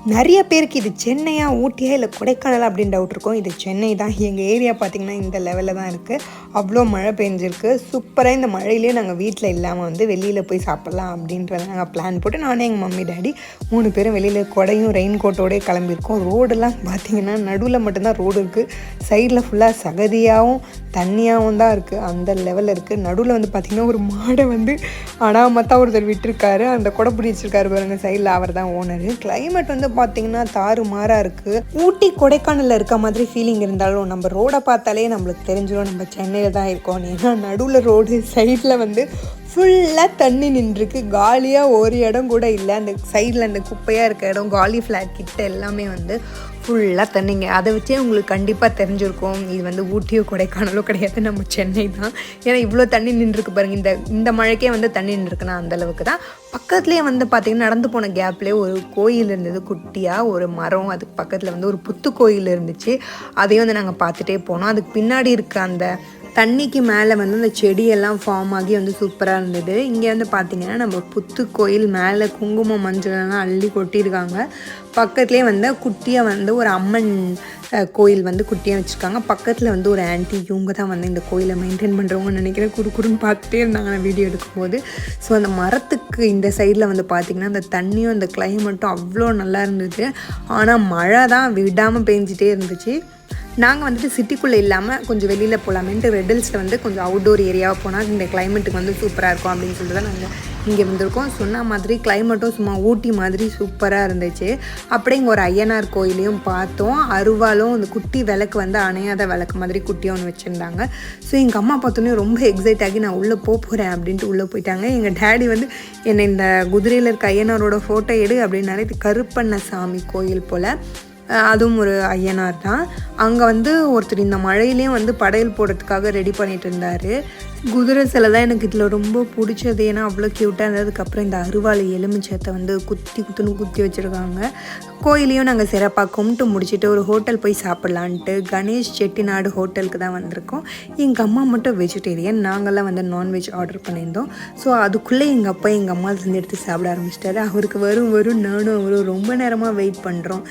நிறைய பேருக்கு இது சென்னையா ஊட்டியா இல்லை கொடைக்கானல் அப்படின்னு டவுட் இருக்கும். இது சென்னை தான். எங்கள் ஏரியா பார்த்திங்கன்னா இந்த லெவலில் தான் இருக்குது. அவ்வளோ மழை பெஞ்சிருக்கு. சூப்பராக இந்த மழையிலேயே நாங்கள் வீட்டில் இல்லாமல் வந்து வெளியில் போய் சாப்பிட்லாம் அப்படின்றத நாங்கள் பிளான் போட்டு நானே எங்கள் மம்மி டாடி 3 பேரும் வெளியில் கொடையும் ரெயின் கோட்டோடய கிளம்பியிருக்கோம். ரோடெல்லாம் பார்த்திங்கன்னா நடுவில் மட்டும்தான் ரோடு இருக்குது. சைடில் ஃபுல்லாக சகதியாகவும் தண்ணியாகவும் தான் இருக்குது. அந்த லெவலில் இருக்குது. நடுவில் வந்து பார்த்திங்கன்னா ஒரு மாடை வந்து அனாமத்தாக ஒருத்தர் விட்டுருக்காரு. அந்த கொடை பிடிச்சிருக்காரு பாருங்கள், சைடில் அவர் தான் ஓனர். கிளைமேட் வந்து பார்த்திங்கன்னா தாறு மாறாக இருக்குது. ஊட்டி கொடைக்கானலில் இருக்க மாதிரி ஃபீலிங் இருந்தாலும் நம்ம ரோடை பார்த்தாலே நம்மளுக்கு தெரிஞ்சிடும் நம்ம சென்னையில் தான் இருக்கோம். ஏன்னா நடுவில் ரோடு சைடில் வந்து ஃபுல்லாக தண்ணி நின்றுருக்கு. காலியாக ஒரு இடம் கூட இல்லை. அந்த சைடில் அந்த குப்பையாக இருக்க இடம், காலி ஃப்ளாட் கிட்ட எல்லாமே வந்து ஃபுல்லாக தண்ணிங்க. அதை வச்சே உங்களுக்கு கண்டிப்பாக தெரிஞ்சிருக்கும் இது வந்து ஊட்டியோ கொடைக்கானலோ கிடையாது, நம்ம சென்னை தான். ஏன்னா இவ்வளோ தண்ணி நின்றுருக்கு பாருங்கள். இந்த மழைக்கே வந்து தண்ணி நின்றுருக்குன்னா அந்தளவுக்கு தான். பக்கத்துலேயே வந்து பார்த்திங்கன்னா நடந்து போன கேப்லேயே ஒரு கோயில் இருந்தது, குட்டியாக ஒரு மரம். அதுக்கு பக்கத்தில் வந்து ஒரு புத்து கோயில் இருந்துச்சு. அதையும் வந்து நாங்கள் பார்த்துட்டே போனோம். அதுக்கு பின்னாடி இருக்க அந்த தண்ணிக்கு மேலே வந்து அந்த செடியெல்லாம் ஃபார்ம் ஆகி வந்து சூப்பராக இருந்தது. இங்கே வந்து பார்த்திங்கன்னா நம்ம புத்து கோயில் மேலே குங்குமம் மஞ்சள்லாம் அள்ளி கொட்டியிருக்காங்க. பக்கத்துலேயே வந்து குட்டியாக வந்து ஒரு அம்மன் கோயில் வந்து குட்டியாக வச்சுருக்காங்க. பக்கத்தில் வந்து ஒரு ஆன்ட்டி, இவங்க தான் வந்து இந்த கோயிலை மெயின்டைன் பண்ணுறவங்கன்னு நினைக்கிறேன். குறுன்னு பார்த்துட்டே இருந்தாங்க நான் வீடியோ எடுக்கும்போது. ஸோ அந்த மரத்துக்கு இந்த சைடில் வந்து பார்த்திங்கன்னா அந்த தண்ணியும் அந்த கிளைமேட்டும் அவ்வளோ நல்லா இருந்தது. ஆனால் மழை தான் விடாமல் பெஞ்சிட்டே இருந்துச்சு. நாங்கள் வந்துட்டு சிட்டிக்குள்ளே இல்லாமல் கொஞ்சம் வெளியில் போகலாமேன்ட்டு ரெட் ஹில்ஸில் வந்து கொஞ்சம் அவுட்டோர் ஏரியாவை போனால் இந்த கிளைமேட்டுக்கு வந்து சூப்பராக இருக்கும் அப்படின்னு சொல்லிட்டு தான் நாங்கள் இங்கே வந்திருக்கோம். சொன்ன மாதிரி கிளைமேட்டும் சும்மா ஊட்டி மாதிரி சூப்பராக இருந்துச்சு. அப்படியே இங்கே ஒரு ஐயனார் கோயிலையும் பார்த்தோம். அருவாலும் அந்த குட்டி விளக்கு வந்து அணையாத விளக்கு மாதிரி குட்டியாக ஒன்று வச்சுருந்தாங்க. ஸோ எங்கள் அம்மா பார்த்தோன்னே ரொம்ப எக்ஸைட் ஆகி நான் உள்ளே போகிறேன் அப்படின்ட்டு உள்ளே போயிட்டாங்க. எங்கள் டேடி வந்து என்னை இந்த குதிரையில் இருக்க ஐயனாரோட ஃபோட்டோ எடு அப்படின்னாலே இது கருப்பண்ண சாமி கோயில் போல். அதுவும் ஒரு ஐயனார் தான். அங்கே வந்து ஒருத்தர் இந்த மழையிலையும் வந்து படையல் போடுறதுக்காக ரெடி பண்ணிகிட்டு இருந்தார். குதிரை சிலை தான் எனக்கு இதில் ரொம்ப பிடிச்சது. ஏன்னா அவ்வளோ க்யூட்டாக இருந்ததுக்கப்புறம் இந்த அருவாள் எலுமிச்சத்தை வந்து குத்தி வச்சுருக்காங்க. கோயிலையும் நாங்கள் சிறப்பாக கும்பிட்டு முடிச்சுட்டு ஒரு ஹோட்டல் போய் சாப்பிட்லான்ட்டு கணேஷ் செட்டிநாடு ஹோட்டலுக்கு தான் வந்திருக்கோம். எங்கள் அம்மா மட்டும் வெஜிடேரியன், நாங்கள்லாம் வந்து நான்வெஜ் ஆர்டர் பண்ணியிருந்தோம். ஸோ அதுக்குள்ளே எங்கள் அப்பா எங்கள் அம்மா சேர்ந்து எடுத்து சாப்பிட ஆரம்பிச்சிட்டாரு. அவருக்கு வரும் நானும் அவரும் ரொம்ப நேரமாக வெயிட் பண்ணுறோம்.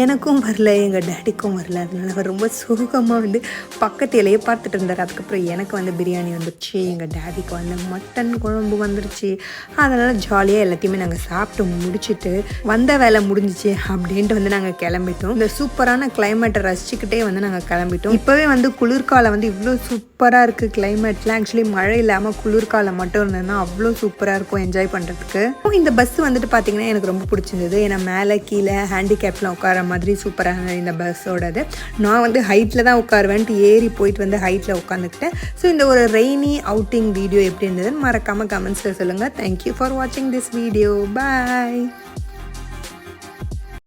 எனக்கும் வரல, எங்கள் டேடிக்கும் வரல. அதனால அவர் ரொம்ப சோகமாக வந்து பக்கத்து இலையே பார்த்துட்டு இருந்தார். அதுக்கப்புறம் எனக்கு வந்து பிரியாணி வந்துடுச்சு, எங்கள் டேடிக்கு வந்து மட்டன் குழம்பு வந்துருச்சு. அதனால் ஜாலியாக எல்லாத்தையுமே நாங்கள் சாப்பிட்டு முடிச்சுட்டு வந்த வேலை முடிஞ்சிச்சு அப்படின்ட்டு வந்து நாங்கள் கிளம்பிட்டோம். இந்த சூப்பரான கிளைமேட்டை ரசிச்சுக்கிட்டே வந்து நாங்கள் கிளம்பிட்டோம். இப்போவே வந்து குளிர்காலம் வந்து இவ்வளோ சூப்பராக இருக்குது. கிளைமேட்லாம் ஆக்சுவலி மழை இல்லாமல் குளிர்காலம் மட்டும் இருந்ததுன்னா அவ்வளோ சூப்பராக இருக்கும் என்ஜாய் பண்ணுறதுக்கு. இந்த பஸ் வந்துட்டு பார்த்திங்கன்னா எனக்கு ரொம்ப பிடிச்சிருந்தது. ஏன்னா மேலே கீழே ஹேண்டிகேப்லாம் உட்கார மாதிரி சூப்பராக இருந்தது இந்த பஸ்ஸோடது. நான் வந்து ஹைட்டில் தான் உட்காருவேன்ட்டு ஏறி போயிட்டு வந்து ஹைட்டில் உட்காந்துக்கிட்டேன். ஸோ இந்த ஒரு ரெய்னி அவுட்டிங் வீடியோ எப்படி இருந்ததுன்னு மறக்காமல் கமெண்ட்ஸில் சொல்லுங்கள். தேங்க்யூ ஃபார் வாட்சிங் திஸ் வீடியோ. பாய்.